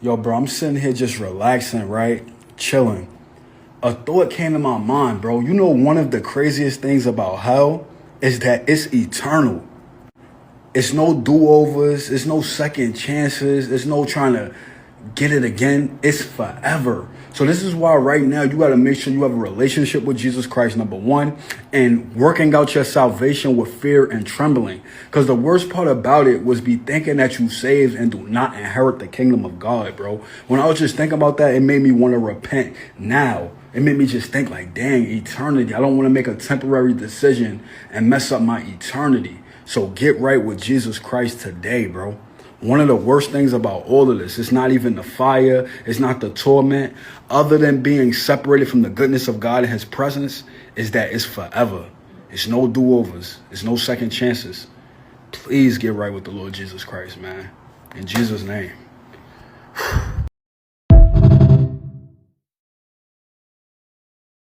Yo, bro, I'm sitting here just relaxing, right? Chilling. A thought came to my mind, bro. You know, one of the craziest things about hell is that it's eternal. It's no do-overs. It's no second chances. It's no trying to get it again. It's forever. So this is why right now you got to make sure you have a relationship with Jesus Christ, number one, and working out your salvation with fear and trembling. Because the worst part about it was be thinking that you saved and do not inherit the kingdom of God, bro. When I was just thinking about that, it made me want to repent now. It made me just think like, dang, eternity. I don't want to make a temporary decision and mess up my eternity. So get right with Jesus Christ today, bro. One of the worst things about all of this, it's not even the fire, it's not the torment, other than being separated from the goodness of God in his presence, is that it's forever. It's no do-overs. It's no second chances. Please get right with the Lord Jesus Christ, man. In Jesus' name.